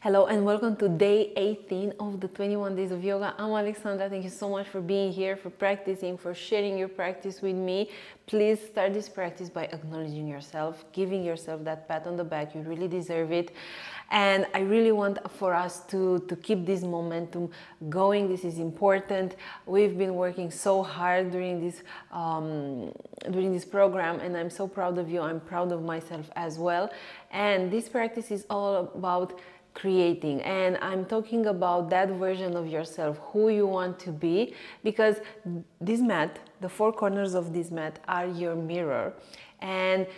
Hello and welcome to day 18 of the 21 days of yoga. I'm Alexandra. Thank you so much for being here, for practicing, for sharing your practice with me. Please start this practice by acknowledging yourself, giving yourself that pat on the back. You really deserve it. And I really want for us to keep this momentum going. This is important. We've been working so hard during this program, and I'm so proud of you. I'm proud of myself as well. And this practice is all about creating, and I'm talking about that version of yourself, who you want to be, because this mat, the four corners of this mat are your mirror. And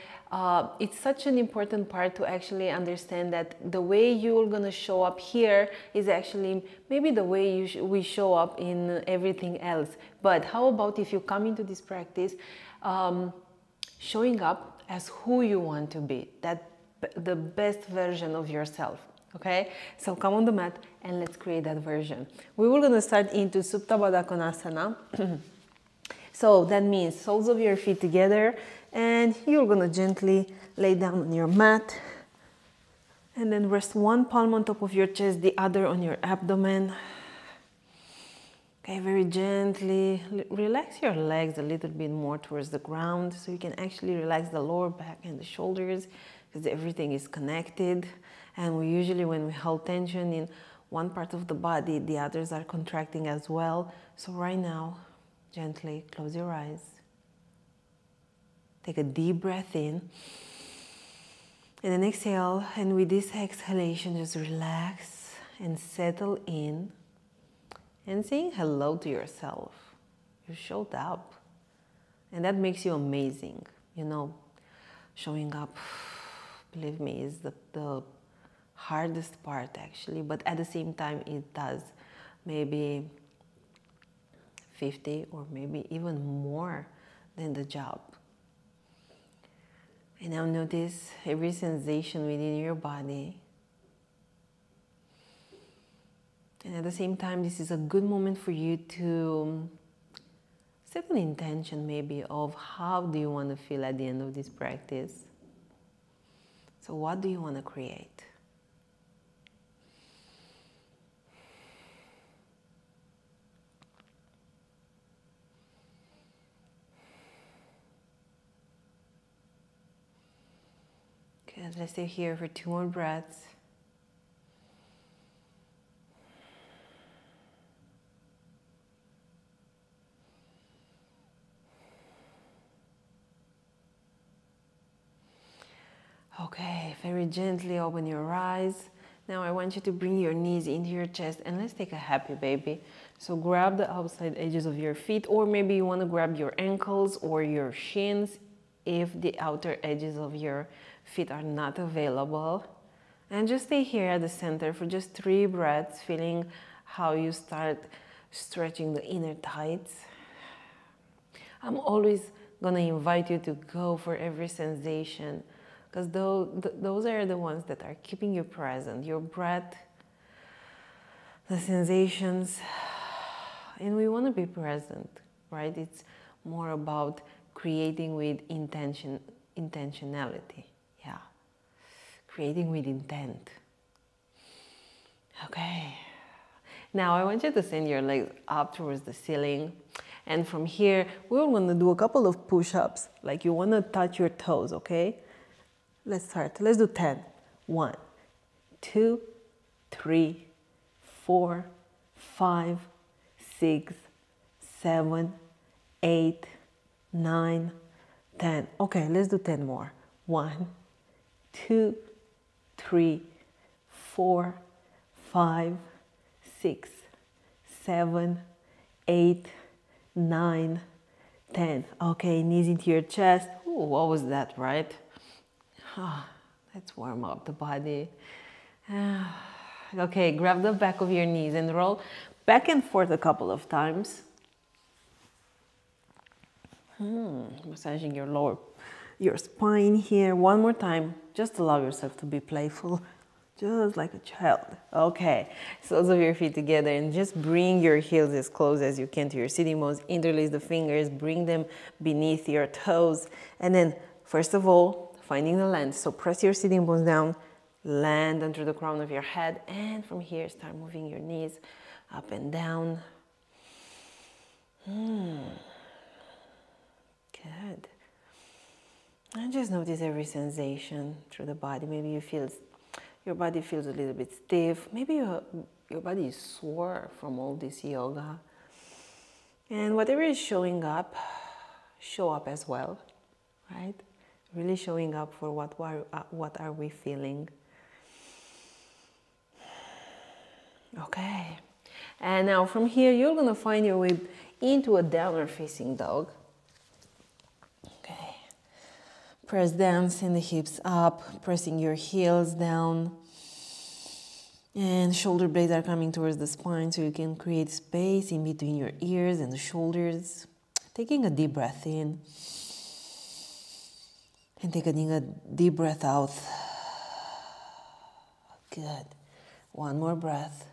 it's such an important part to actually understand that the way you're gonna show up here is actually maybe the way we show up in everything else. But how about if you come into this practice showing up as who you want to be, the best version of yourself. Okay, so come on the mat and let's create that version. We were going to start into Supta Baddha Konasana. So that means soles of your feet together, and you're going to gently lay down on your mat, and then rest one palm on top of your chest, the other on your abdomen. Okay, very gently relax your legs a little bit more towards the ground, so you can actually relax the lower back and the shoulders, because everything is connected. And we usually, when we hold tension in one part of the body, the others are contracting as well. So right now, gently close your eyes. Take a deep breath in. And then exhale. And with this exhalation, just relax and settle in. And saying hello to yourself. You showed up. And that makes you amazing. You know, showing up, believe me, is the hardest part actually, but at the same time it does maybe 50 or maybe even more than the job. And now notice every sensation within your body. And at the same time, this is a good moment for you to set an intention maybe of how do you want to feel at the end of this practice. So what do you want to create? Good. Let's stay here for 2 more breaths. Okay, very gently open your eyes. Now I want you to bring your knees into your chest, and let's take a happy baby. So grab the outside edges of your feet, or maybe you want to grab your ankles or your shins if the outer edges of your feet are not available. And just stay here at the center for just 3 breaths, feeling how you start stretching the inner thighs. I'm always gonna invite you to go for every sensation, because those are the ones that are keeping you present. Your breath, the sensations, and we want to be present, right? It's more about creating with intentionality. Yeah, creating with intent. Okay, now I want you to send your legs up towards the ceiling, and from here we're going to do a couple of push-ups, like you want to touch your toes. Okay, let's start. Let's do 10. 1, 2, 3, 4, 5, 6, 7, 8, 9, 10. Okay, let's do 10 more. 1, 2, 3, 4, 5, 6, 7, 8, 9, 10. Okay, knees into your chest. Ooh, what was that, right? Let's warm up the body. Okay, grab the back of your knees and roll back and forth a couple of times. Massaging your spine here. One more time. Just allow yourself to be playful, just like a child. Okay, soles of your feet together, and just bring your heels as close as you can to your sitting bones. Interlace the fingers, bring them beneath your toes, and then first of all, finding the length. So press your sitting bones down, Land under the crown of your head, and from here start moving your knees up and down. Good. And just notice every sensation through the body. Maybe you feel your body feels a little bit stiff. Maybe your body is sore from all this yoga. And whatever is showing up, show up as well, right? Really showing up for what are we feeling. Okay. And now from here, you're going to find your way into a downward facing dog. Okay. Press down, send the hips up, pressing your heels down. And shoulder blades are coming towards the spine, so you can create space in between your ears and the shoulders. Taking a deep breath in. And taking a deep breath out. Good. One more breath.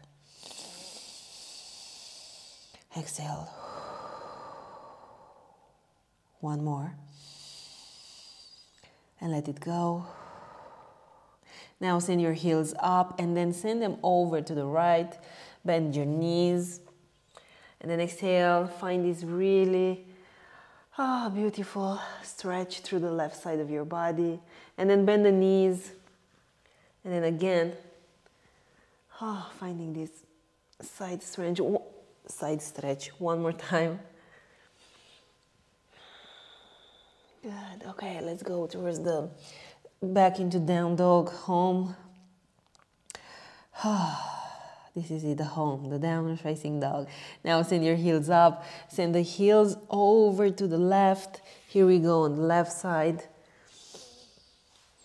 Exhale. One more. And let it go. Now send your heels up and then send them over to the right. Bend your knees. And then exhale. Find this really beautiful stretch through the left side of your body. And then bend the knees. And then again, finding this side stretch one more time. Good. Okay, let's go towards the back into down dog, home. This is it, the home, the downward facing dog. Now send your heels up, send the heels over to the left. Here we go on the left side.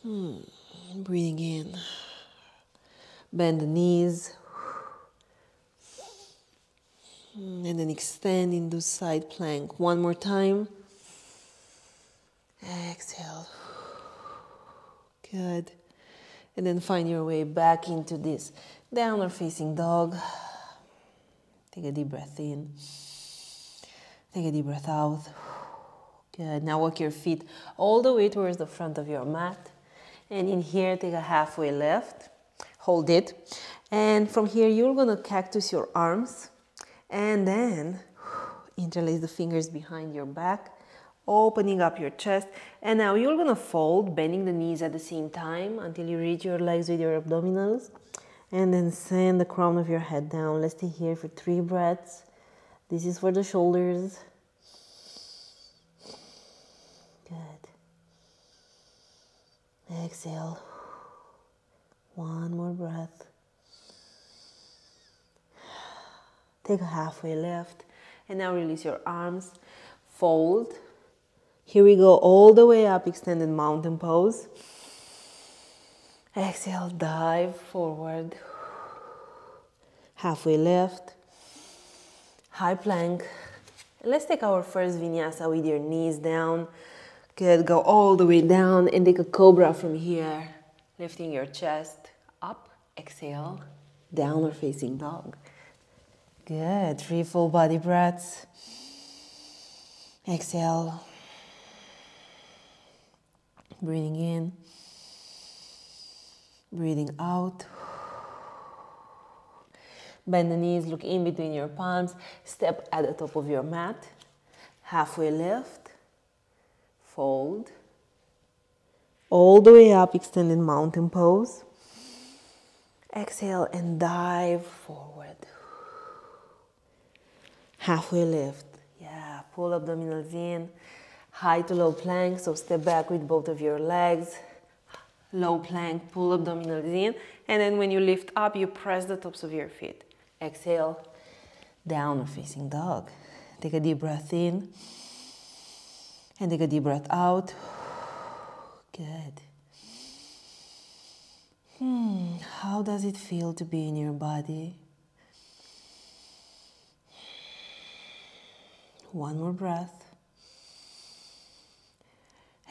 Breathing in. Bend the knees. And then extend into side plank. One more time. Exhale. Good. And then find your way back into this downward facing dog. Take a deep breath in. Take a deep breath out. Good. Now walk your feet all the way towards the front of your mat. And in here, take a halfway lift. Hold it. And from here, you're going to cactus your arms. And then interlace the fingers behind your back, opening up your chest. And now you're going to fold, bending the knees at the same time until you reach your legs with your abdominals. And then send the crown of your head down. Let's stay here for 3 breaths. This is for the shoulders. Good. Exhale. One more breath. Take a halfway lift. And now release your arms. Fold. Here we go all the way up, extended mountain pose. Exhale, dive forward. Halfway lift. High plank. Let's take our first vinyasa with your knees down. Good, go all the way down and take a cobra from here. Lifting your chest up, exhale, downward facing dog. Good, 3 full body breaths. Exhale. Breathing in. Breathing out. Bend the knees, look in between your palms. Step at the top of your mat. Halfway lift. Fold. All the way up, extended mountain pose. Exhale and dive forward. Halfway lift. Yeah, pull abdominals in. High to low plank, so step back with both of your legs. Low plank, pull abdominals in. And then when you lift up, you press the tops of your feet. Exhale, downward facing dog. Take a deep breath in. And take a deep breath out. Good. How does it feel to be in your body? One more breath.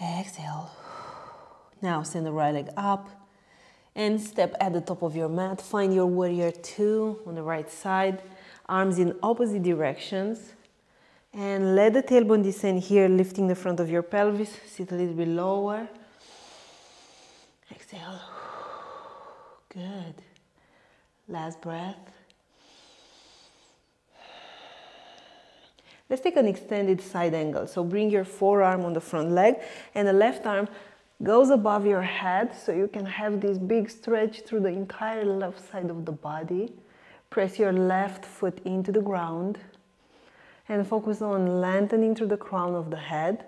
Exhale. Now send the right leg up and step at the top of your mat. Find your warrior 2 on the right side. Arms in opposite directions. And let the tailbone descend here, lifting the front of your pelvis. Sit a little bit lower. Exhale. Good. Last breath. Let's take an extended side angle. So bring your forearm on the front leg and the left arm goes above your head so you can have this big stretch through the entire left side of the body. Press your left foot into the ground and focus on lengthening through the crown of the head.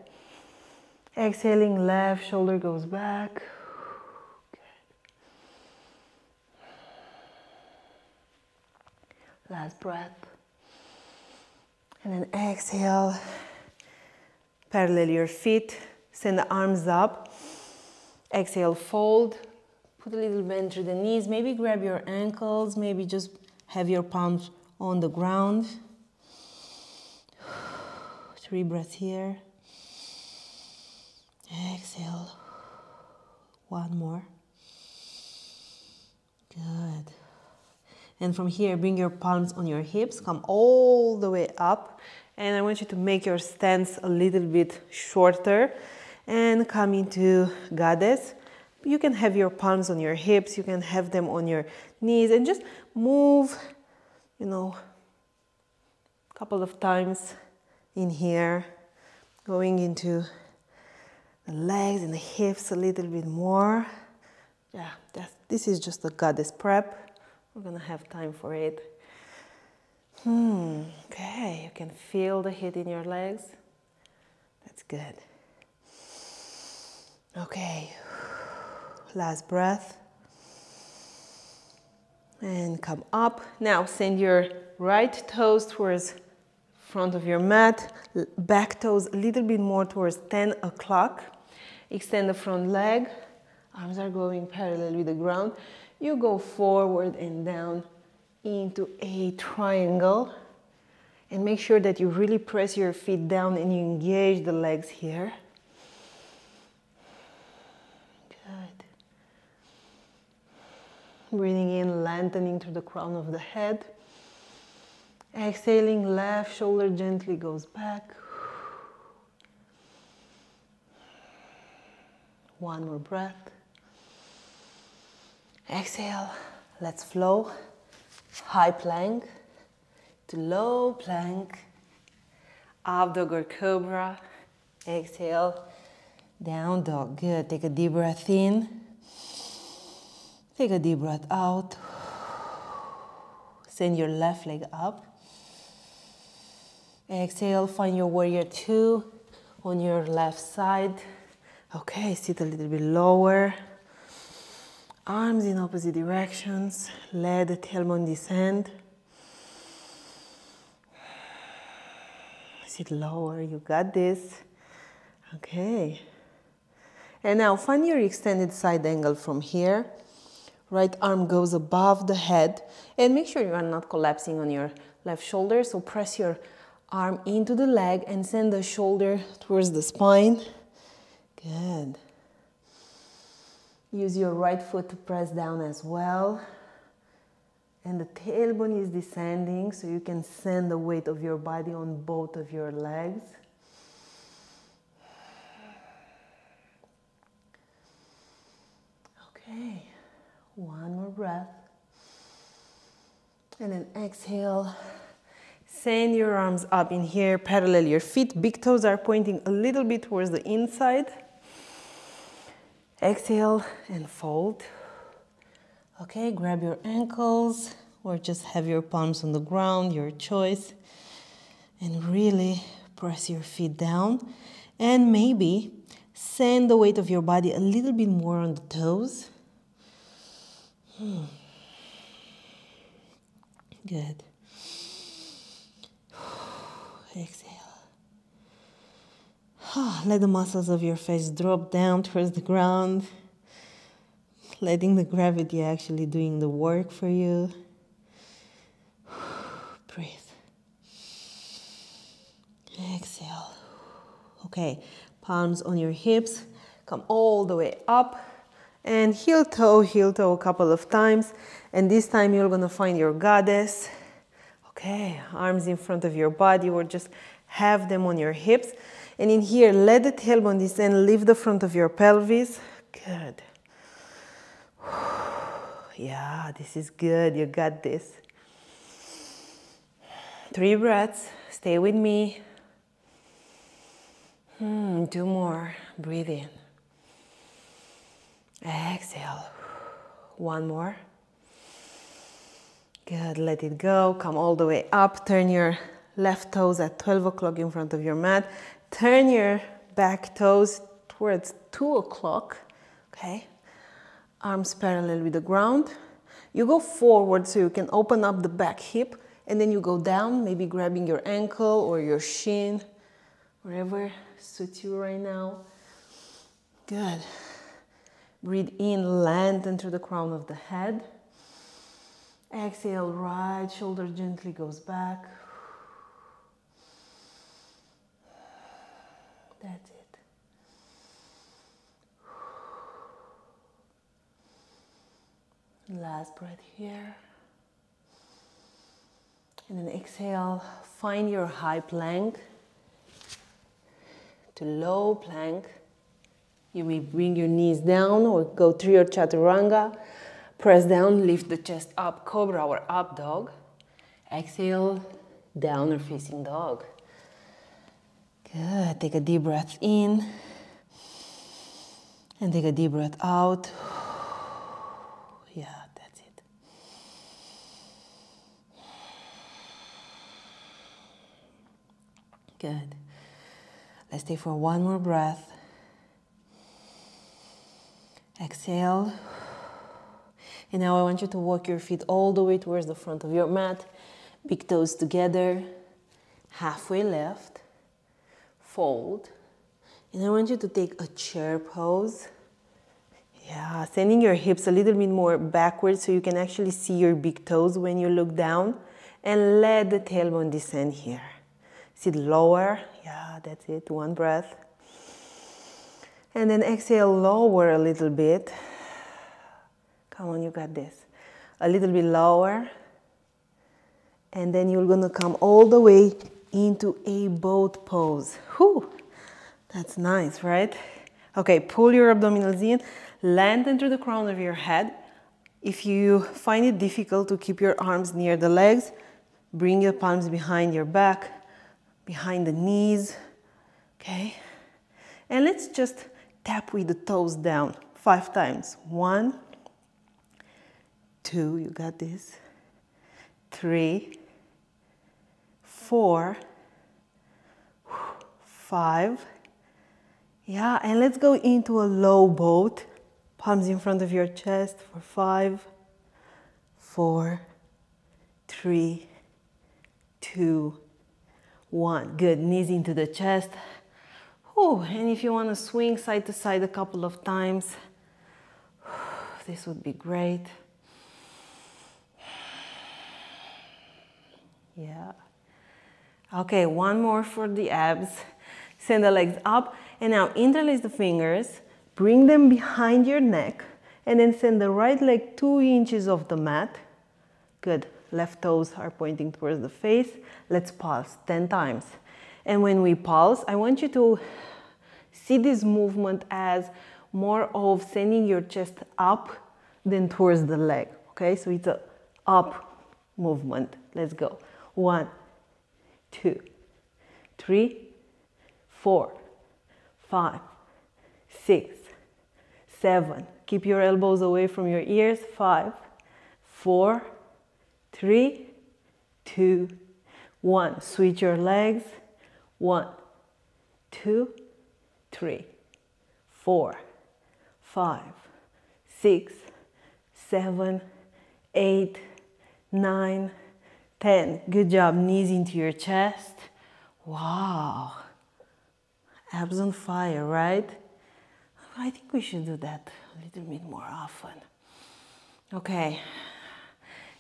Exhaling, left shoulder goes back. Last breath. And then exhale. Parallel your feet. Send the arms up. Exhale, fold. Put a little bend through the knees. Maybe grab your ankles. Maybe just have your palms on the ground. 3 breaths here. Exhale. 1 more. Good. And from here, bring your palms on your hips. Come all the way up. And I want you to make your stance a little bit shorter. And come into Goddess. You can have your palms on your hips. You can have them on your knees. And just move, a couple of times in here. Going into the legs and the hips a little bit more. Yeah, this is just a Goddess prep. We're gonna have time for it. Okay, you can feel the heat in your legs. That's good. Okay, last breath. And come up. Now send your right toes towards front of your mat. Back toes a little bit more towards 10 o'clock. Extend the front leg. Arms are going parallel with the ground. You go forward and down into a triangle. And make sure that you really press your feet down and you engage the legs here. Good. Breathing in, lengthening through the crown of the head. Exhaling, left shoulder gently goes back. 1 more breath. Exhale, let's flow. High plank to low plank. Up dog or cobra. Exhale, down dog. Good. Take a deep breath in. Take a deep breath out. Send your left leg up. Exhale, find your warrior 2 on your left side. Okay, sit a little bit lower. Arms in opposite directions. Let the tailbone descend. Sit lower, you got this. Okay. And now find your extended side angle from here. Right arm goes above the head. And make sure you are not collapsing on your left shoulder. So press your arm into the leg and send the shoulder towards the spine. Good. Use your right foot to press down as well. And the tailbone is descending so you can send the weight of your body on both of your legs. Okay, 1 more breath. And then exhale. Send your arms up in here, parallel your feet. Big toes are pointing a little bit towards the inside. Exhale and fold. Okay, grab your ankles or just have your palms on the ground, your choice. And really press your feet down. And maybe send the weight of your body a little bit more on the toes. Good. Exhale. Let the muscles of your face drop down towards the ground. Letting the gravity actually doing the work for you. Breathe. Exhale. Okay, palms on your hips. Come all the way up. And heel toe a couple of times. And this time you're going to find your Goddess. Okay, arms in front of your body or just have them on your hips. And in here, let the tailbone descend, lift the front of your pelvis. Good. Yeah, this is good. You got this. 3 breaths. Stay with me. 2 more. Breathe in. Exhale. 1 more. Good. Let it go. Come all the way up. Turn your left toes at 12 o'clock in front of your mat. Turn your back toes towards 2 o'clock. Okay. Arms parallel with the ground. You go forward so you can open up the back hip, and then you go down, maybe grabbing your ankle or your shin, wherever suits you right now. Good. Breathe in, lengthen through the crown of the head. Exhale, right shoulder gently goes back. That's it. Last breath here. And then exhale, find your high plank to low plank. You may bring your knees down or go through your chaturanga. Press down, lift the chest up, cobra or up dog. Exhale, downward facing dog. Good. Take a deep breath in and take a deep breath out. Yeah, that's it. Good. Let's stay for 1 more breath. Exhale. And now I want you to walk your feet all the way towards the front of your mat. Big toes together. Halfway left. Fold. And I want you to take a chair pose. Yeah, sending your hips a little bit more backwards so you can actually see your big toes when you look down. And let the tailbone descend here. Sit lower. Yeah, that's it. 1 breath. And then exhale, lower a little bit. Come on, you got this. A little bit lower. And then you're going to come all the way into a boat pose. Whew, that's nice, right? Okay, pull your abdominals in. Lengthen through the crown of your head. If you find it difficult to keep your arms near the legs, bring your palms behind your back, behind the knees. Okay? And let's just tap with the toes down 5 times. 1, 2, you got this. 3, 4, 5. Yeah, and let's go into a low boat. Palms in front of your chest for 5, 4, 3, 2, 1. Good, knees into the chest. Whew. And if you want to swing side to side a couple of times, this would be great. Yeah. Okay, 1 more for the abs. Send the legs up, and now interlace the fingers, bring them behind your neck, and then send the right leg 2 inches off the mat. Good. Left toes are pointing towards the face. Let's pulse 10 times. And when we pulse, I want you to see this movement as more of sending your chest up than towards the leg. Okay, so it's a up movement. Let's go. 1, 2, 3, 4, 5, 6, 7. Keep your elbows away from your ears. 5, 4, 3, 2, 1. Switch your legs. 1, 2, 3, 4, 5, 6, 7, 8, 9, 10. Good job. Knees into your chest. Wow. Abs on fire, right? I think we should do that a little bit more often. Okay.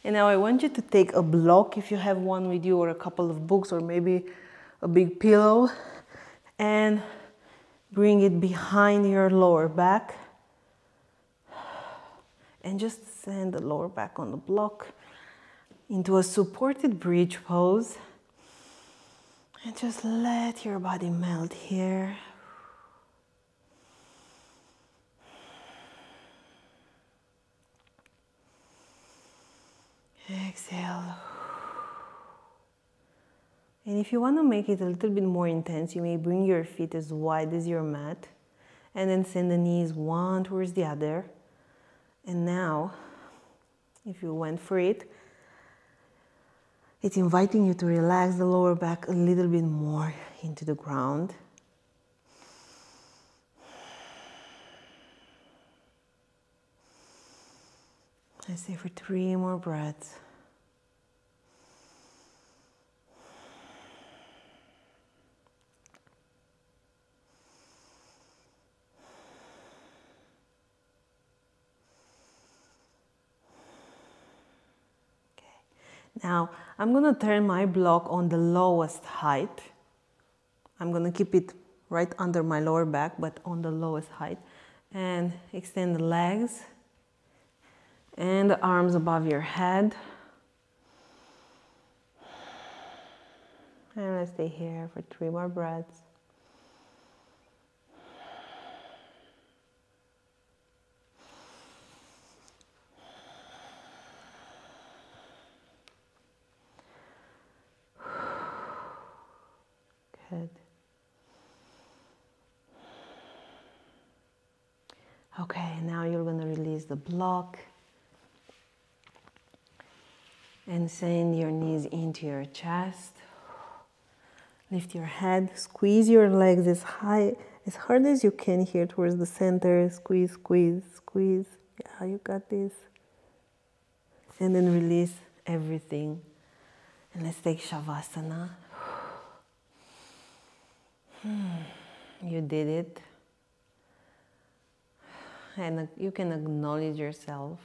And now I want you to take a block, if you have one with you, or a couple of books, or maybe a big pillow, and bring it behind your lower back. And just send the lower back on the block into a supported bridge pose. And just let your body melt here. Exhale. And if you want to make it a little bit more intense, you may bring your feet as wide as your mat and then send the knees one towards the other. And now, if you went for it, it's inviting you to relax the lower back a little bit more into the ground. I stay for 3 more breaths. Now, I'm going to turn my block on the lowest height. I'm going to keep it right under my lower back, but on the lowest height. And extend the legs and the arms above your head. And let's stay here for 3 more breaths. Good. Okay, now you're going to release the block and send your knees into your chest. Lift your head, squeeze your legs as high, as hard as you can here towards the center. Squeeze, squeeze, squeeze. Yeah, you got this. And then release everything. And let's take Shavasana. You did it. And you can acknowledge yourself.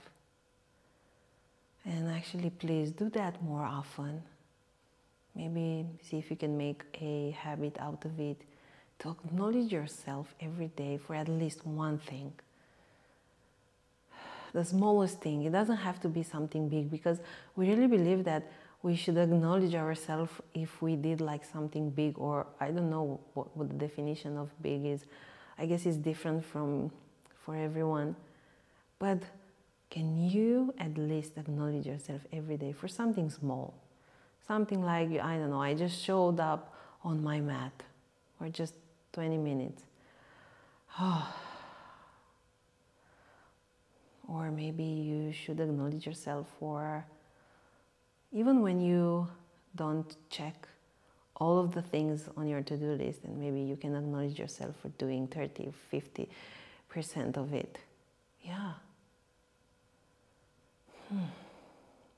And actually, please do that more often. Maybe see if you can make a habit out of it to acknowledge yourself every day for at least one thing. The smallest thing. It doesn't have to be something big, because we really believe that we should acknowledge ourselves if we did like something big, or I don't know what the definition of big is. I guess it's different for everyone. But can you at least acknowledge yourself every day for something small? Something like, I don't know, I just showed up on my mat for just 20 minutes. Or maybe you should acknowledge yourself for, even when you don't check all of the things on your to-do list, and maybe you can acknowledge yourself for doing 30, 50% of it. Yeah.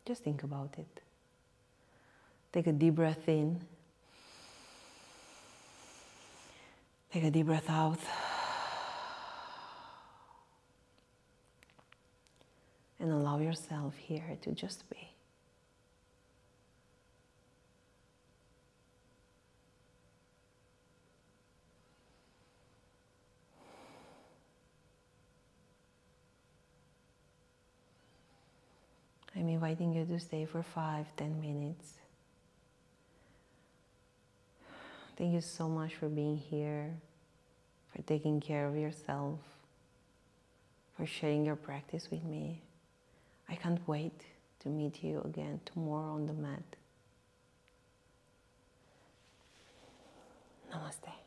Just think about it. Take a deep breath in. Take a deep breath out. And allow yourself here to just be. I'm inviting you to stay for 5-10 minutes. Thank you so much for being here, for taking care of yourself, for sharing your practice with me. I can't wait to meet you again tomorrow on the mat. Namaste.